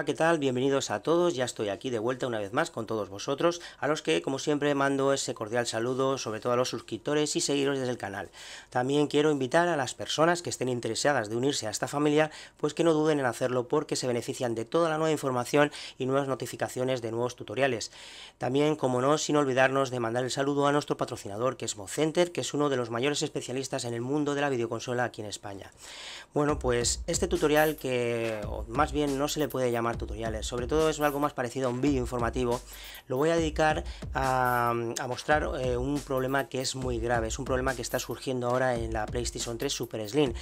Hola, ¿qué tal? Bienvenidos a todos, ya estoy aquí de vuelta una vez más con todos vosotros, a los que, como siempre, mando ese cordial saludo, sobre todo a los suscriptores y seguidores del canal. También quiero invitar a las personas que estén interesadas de unirse a esta familia, pues que no duden en hacerlo porque se benefician de toda la nueva información y nuevas notificaciones de nuevos tutoriales. También, como no, sin olvidarnos de mandar el saludo a nuestro patrocinador, que es Modcenter, que es uno de los mayores especialistas en el mundo de la videoconsola aquí en España. Bueno, pues este tutorial, que más bien no se le puede llamar tutoriales, sobre todo es algo más parecido a un vídeo informativo, lo voy a dedicar a mostrar un problema que es muy grave, es un problema que está surgiendo ahora en la PlayStation 3 Super Slim.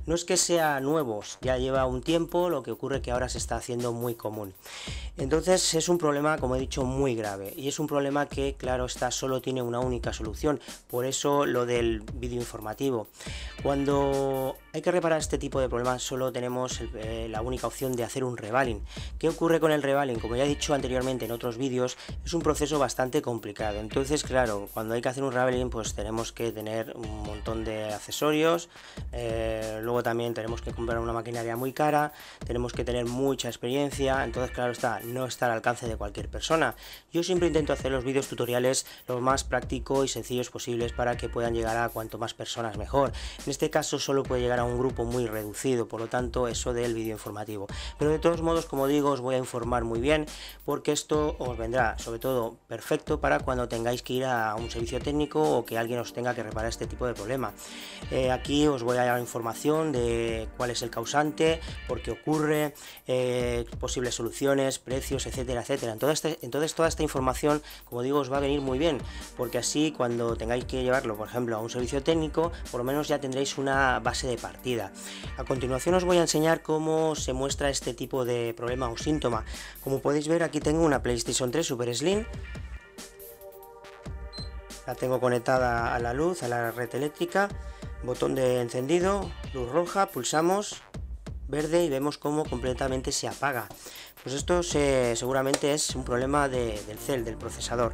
No es que sea nuevo, ya lleva un tiempo, lo que ocurre que ahora se está haciendo muy común. Entonces es un problema, como he dicho, muy grave, y es un problema que, claro está, solo tiene una única solución, por eso lo del vídeo informativo. Cuando hay que reparar este tipo de problemas solo tenemos la única opción de hacer un revaling. ¿Qué ocurre con el revaling? Como ya he dicho anteriormente en otros vídeos, es un proceso bastante complicado. Entonces, claro, cuando hay que hacer un revaling, pues tenemos que tener un montón de accesorios, luego también tenemos que comprar una maquinaria muy cara, tenemos que tener mucha experiencia, entonces claro está, no está al alcance de cualquier persona. Yo siempre intento hacer los vídeos tutoriales lo más práctico y sencillos posibles para que puedan llegar a cuanto más personas mejor. En este caso solo puede llegar a un grupo muy reducido, por lo tanto eso del vídeo informativo. Pero de todos modos, como digo, os voy a informar muy bien porque esto os vendrá sobre todo perfecto para cuando tengáis que ir a un servicio técnico o que alguien os tenga que reparar este tipo de problema. Aquí os voy a dar información de cuál es el causante, por qué ocurre, posibles soluciones, precios, etcétera, etcétera. Entonces toda esta información, como digo, os va a venir muy bien, porque así cuando tengáis que llevarlo, por ejemplo, a un servicio técnico, por lo menos ya tendréis una base de partida. A continuación os voy a enseñar cómo se muestra este tipo de problema o síntoma. Como podéis ver, aquí tengo una PlayStation 3 Super Slim. La tengo conectada a la luz, a la red eléctrica, botón de encendido, luz roja, pulsamos verde y vemos cómo completamente se apaga. Pues esto seguramente es un problema del cel, del procesador.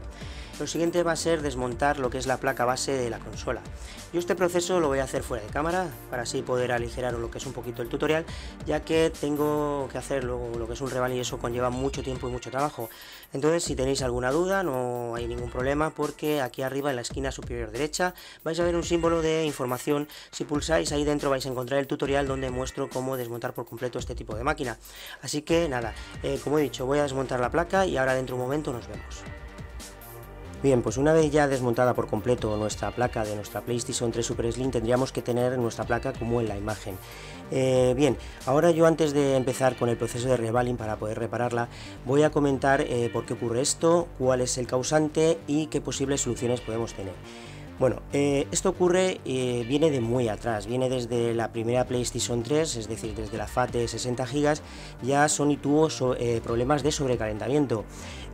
Lo siguiente va a ser desmontar lo que es la placa base de la consola. Yo este proceso lo voy a hacer fuera de cámara para así poder aligerar lo que es un poquito el tutorial, ya que tengo que hacer lo que es un revaling y eso conlleva mucho tiempo y mucho trabajo. Entonces, si tenéis alguna duda, no hay ningún problema, porque aquí arriba en la esquina superior derecha vais a ver un símbolo de información. Si pulsáis ahí dentro vais a encontrar el tutorial donde muestro cómo desmontar por completo este tipo de máquina. Así que nada, como he dicho, voy a desmontar la placa y ahora dentro de un momento nos vemos. Bien, pues una vez ya desmontada por completo nuestra placa de nuestra PlayStation 3 Super Slim, tendríamos que tener nuestra placa como en la imagen. Bien, ahora yo, antes de empezar con el proceso de revaling para poder repararla, voy a comentar por qué ocurre esto, cuál es el causante y qué posibles soluciones podemos tener. Bueno, esto ocurre, viene de muy atrás, viene desde la primera PlayStation 3, es decir, desde la FAT de 60 GB, ya Sony tuvo problemas de sobrecalentamiento.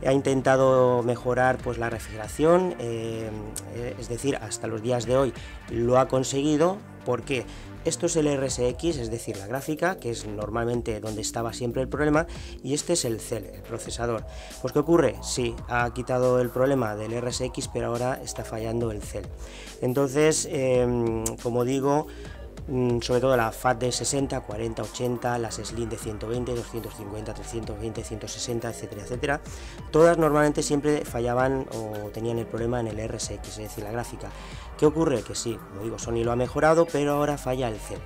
Ha intentado mejorar pues la refrigeración, es decir, hasta los días de hoy lo ha conseguido. ¿Por qué? Esto es el RSX, es decir, la gráfica, que es normalmente donde estaba siempre el problema, y este es el cel, el procesador. Pues ¿qué ocurre? Sí, ha quitado el problema del RSX, pero ahora está fallando el cel. Entonces, como digo, sobre todo la FAT de 60, 40, 80, las Slim de 120, 250, 320, 160, etcétera, etcétera, todas normalmente siempre fallaban o tenían el problema en el RSX, es decir, la gráfica. ¿Qué ocurre? Que sí, como digo, Sony lo ha mejorado, pero ahora falla el cel.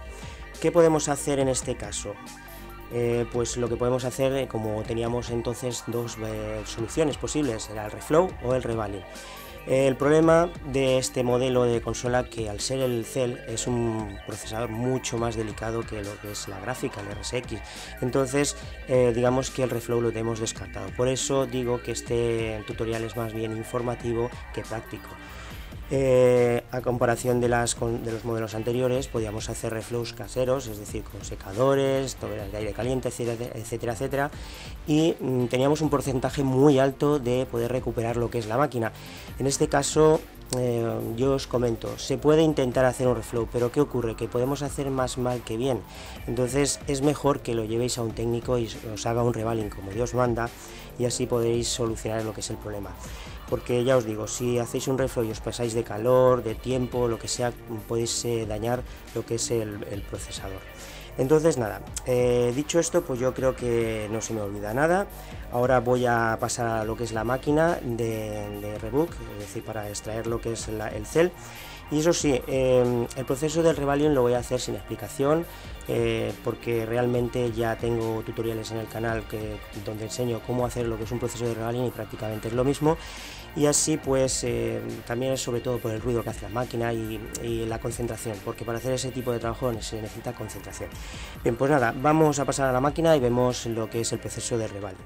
¿Qué podemos hacer en este caso? Pues lo que podemos hacer, como teníamos entonces dos soluciones posibles, era el reflow o el revaling. El problema de este modelo de consola, que al ser el cel es un procesador mucho más delicado que lo que es la gráfica, el RSX, entonces digamos que el reflow lo tenemos descartado. Por eso digo que este tutorial es más bien informativo que práctico. A comparación de los modelos anteriores, podíamos hacer reflows caseros, es decir, con secadores, toberas de aire caliente, etcétera, etcétera, y teníamos un porcentaje muy alto de poder recuperar lo que es la máquina. En este caso, yo os comento, se puede intentar hacer un reflow, pero ¿qué ocurre? Que podemos hacer más mal que bien. Entonces es mejor que lo llevéis a un técnico y os haga un revaling como Dios manda, y así podréis solucionar lo que es el problema. porque ya os digo, si hacéis un reflow y os pasáis de calor, de tiempo, lo que sea, podéis dañar lo que es el procesador. Entonces nada, dicho esto, pues yo creo que no se me olvida nada. Ahora voy a pasar a lo que es la máquina de Rebook, es decir, para extraer lo que es el cel. Y eso sí, el proceso del Revalient lo voy a hacer sin explicación, porque realmente ya tengo tutoriales en el canal donde enseño cómo hacer lo que es un proceso de Revalient y prácticamente es lo mismo. Y así pues también es sobre todo por el ruido que hace la máquina y la concentración, porque para hacer ese tipo de trabajo se necesita concentración. Bien, pues nada, vamos a pasar a la máquina y vemos lo que es el proceso de Revalient.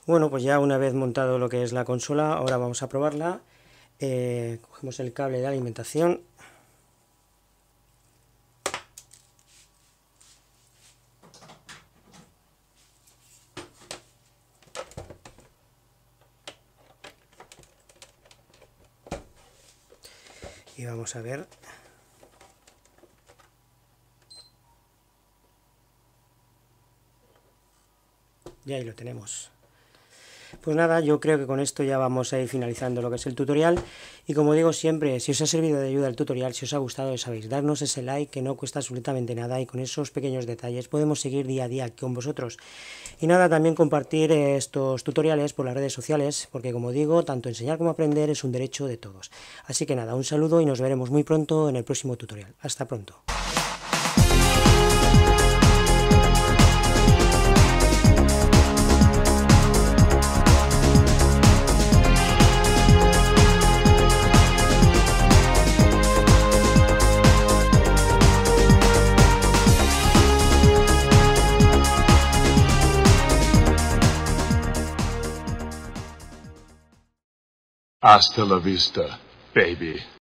Bueno, pues ya una vez montado lo que es la consola, ahora vamos a probarla. Cogemos el cable de alimentación. Y vamos a ver. Y ahí lo tenemos. Pues nada, yo creo que con esto ya vamos a ir finalizando lo que es el tutorial. Y como digo siempre, si os ha servido de ayuda el tutorial, si os ha gustado, ya sabéis, darnos ese like que no cuesta absolutamente nada, y con esos pequeños detalles podemos seguir día a día con vosotros. Y nada, también compartir estos tutoriales por las redes sociales, porque como digo, tanto enseñar como aprender es un derecho de todos. Así que nada, un saludo y nos veremos muy pronto en el próximo tutorial. Hasta pronto. Hasta la vista, baby.